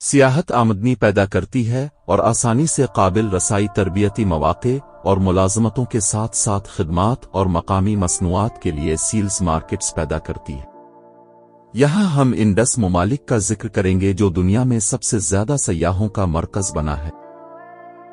सियाहत आमदनी पैदा करती है और आसानी से काबिल रसाई तरबियती मौक़े और मुलाजमतों के साथ साथ खिदमात और मकामी मसनूआत के लिए सील्स मार्केट्स पैदा करती है। यहाँ हम इन 10 ममालिक का जिक्र करेंगे जो दुनिया में सबसे ज्यादा सयाहों का मरकज बना है।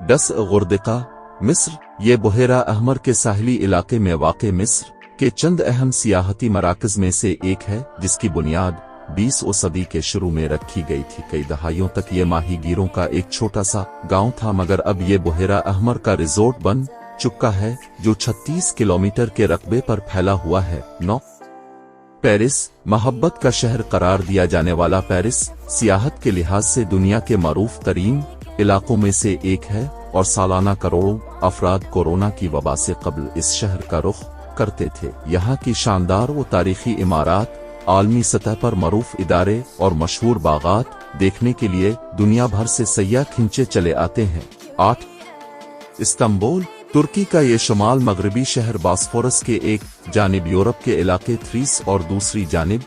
10 गुर्दिका मिस्र। ये बुहेरा अहमर के साहिली इलाके में वाक़े मिस्र के चंद अहम सियाहती मराकज में से एक है, जिसकी बुनियाद 20वीं सदी के शुरू में रखी गई थी। कई दहाइयों तक ये माहीगीरों का एक छोटा सा गांव था, मगर अब ये बुहेरा अहमर का रिजोर्ट बन चुका है जो 36 किलोमीटर के रकबे पर फैला हुआ है। 9 पेरिस। मोहब्बत का शहर करार दिया जाने वाला पेरिस सियाहत के लिहाज से दुनिया के मरूफ तरीन इलाकों में से एक है और सालाना करोड़ों अफराद कोरोना की वबा से कबल इस शहर का रुख करते थे। यहाँ की शानदार व तारीखी इमारत, आलमी सतह पर मरूफ इदारे और मशहूर बागात देखने के लिए दुनिया भर से सयाह खिंचे चले आते हैं। 8 इस्तांबुल। तुर्की का ये शुमाल मगरबी शहर बॉस्फोरस के एक जानिब यूरोप के इलाके थ्रीस और दूसरी जानिब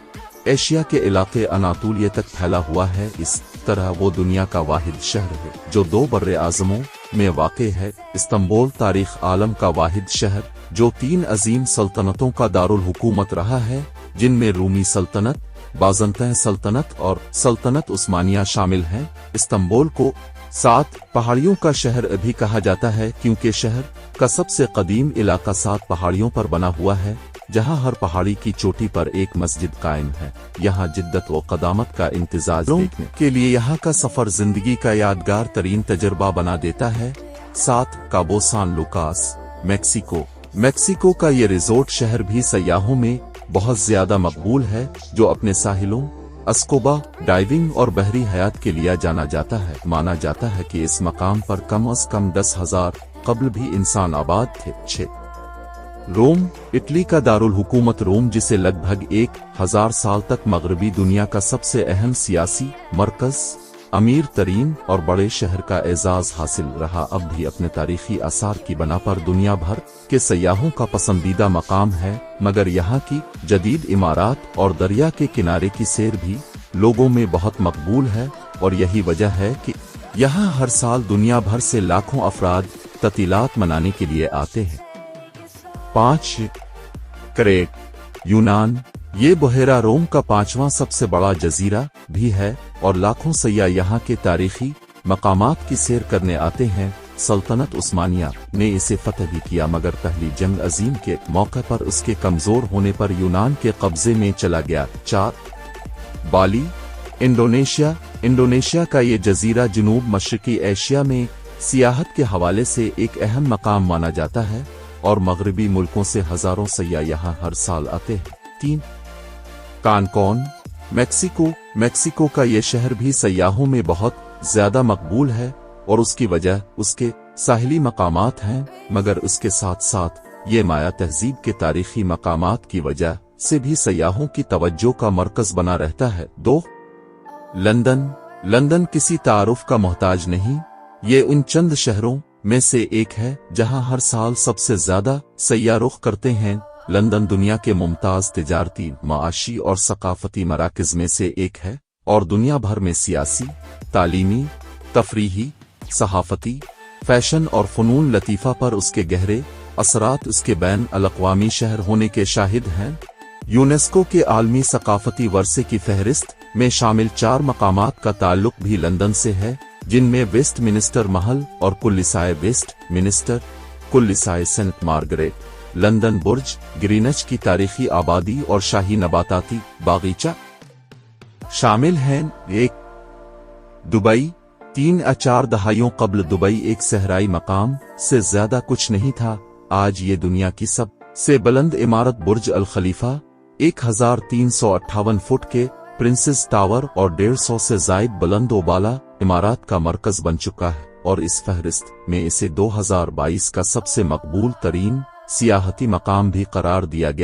एशिया के इलाके अनातोलिया तक फैला हुआ है। इस तरह वो दुनिया का वाहिद शहर है जो 2 बर्रे आज़मों में वाक़े है। इस्तांबुल तारीख़ आलम का वाहिद शहर जो 3 अजीम सल्तनतों का दारुल हुकूमत रहा है, जिनमें रूमी सल्तनत, बाज़ंतैन सल्तनत और सल्तनत उस्मानिया शामिल हैं। इस्तांबुल को 7 पहाड़ियों का शहर भी कहा जाता है क्योंकि शहर का सबसे कदीम इलाका 7 पहाड़ियों पर बना हुआ है, जहां हर पहाड़ी की चोटी पर एक मस्जिद कायम है। यहां जिद्दत व कदामत का इम्तिजाज देखने के लिए यहां का सफर जिंदगी का यादगार तरीन तजर्बा बना देता है। 7 काबो सान लुकास मेक्सिको। मेक्सिको का ये रिजोर्ट शहर भी सयाहों में बहुत ज्यादा मकबूल है, जो अपने साहिलों, अस्कोबा, डाइविंग और बहरी हयात के लिए जाना जाता है। माना जाता है कि इस मकाम पर कम से कम 10,000 कबल भी इंसान आबाद थे। 6 रोम। इटली का दारुल हुकूमत रोम, जिसे लगभग 1000 साल तक मगरबी दुनिया का सबसे अहम सियासी मरकज, अमीर तरीन और बड़े शहर का एजाज हासिल रहा, अब भी अपने तारीखी आसार की बना पर दुनिया भर के सयाहों का पसंदीदा मकाम है। मगर यहाँ की जदीद इमारत और दरिया के किनारे की सैर भी लोगों में बहुत मकबूल है और यही वजह है कि यहाँ हर साल दुनिया भर से लाखों अफराद ततीलात मनाने के लिए आते हैं। 5 क्रेट यूनान। ये बुहेरा रोम का 5वां सबसे बड़ा जजीरा भी है और लाखों सयाह यहाँ के तारीखी मकामात की सैर करने आते हैं। सल्तनत उस्मानिया ने इसे फतह भी किया, मगर पहली जंग अजीम के मौके पर उसके कमजोर होने पर यूनान के कब्जे में चला गया। 4 बाली इंडोनेशिया। इंडोनेशिया का ये जजीरा जुनूब मशरकी एशिया में सियाहत के हवाले से एक अहम मकाम माना जाता है और मगरबी मुल्कों से हजारों सयाह यहाँ हर साल आते हैं। 3 कानकोन मेक्सिको। मेक्सिको का ये शहर भी सयाहों में बहुत ज्यादा मकबूल है और उसकी वजह उसके साहिली मकामात हैं, मगर उसके साथ साथ ये माया तहजीब के तारीखी मकामात की वजह से भी सयाहों की तवज्जो का मरकज बना रहता है। 2 लंदन। लंदन किसी तारुफ का मोहताज नहीं, ये उन चंद शहरों में से एक है जहां हर साल सबसे ज्यादा सयाह रुख करते हैं। लंदन दुनिया के मुमताज तिजारती, माशी और सकाफती मराकज में से एक है और दुनिया भर में सियासी, तालीमी, तफरीही, सहाफती, फैशन और फनून लतीफ़ा पर उसके गहरे असरात उसके बैन अल-अक़वामी शहर होने के शाहिद हैं। यूनेस्को के आलमी सकाफती वर्से की फहरिस्त में शामिल 4 मकामात का ताल्लुक भी लंदन से है, जिनमें वेस्ट मिनिस्टर महल और कुल्लिसाए वेस्ट मिनिस्टर, कुल्लिसाए सेंट मार्गरेट, लंदन बुर्ज, ग्रीनच की तारीखी आबादी और शाही नबाताती बागीचा शामिल हैं। 1 दुबई। 3 या 4 दहाइयों कबल दुबई एक सहराई मकाम से ज्यादा कुछ नहीं था। आज ये दुनिया की सबसे बुलंद इमारत बुर्ज अल खलीफा, 1358 फुट के प्रिंसेस टावर और 150 से जायद बुलंद व बाला इमारत का मरकज बन चुका है और इस फहरिस्त में इसे 2022 का सबसे मकबूल तरीन सियाहती मकाम भी करार दिया गया।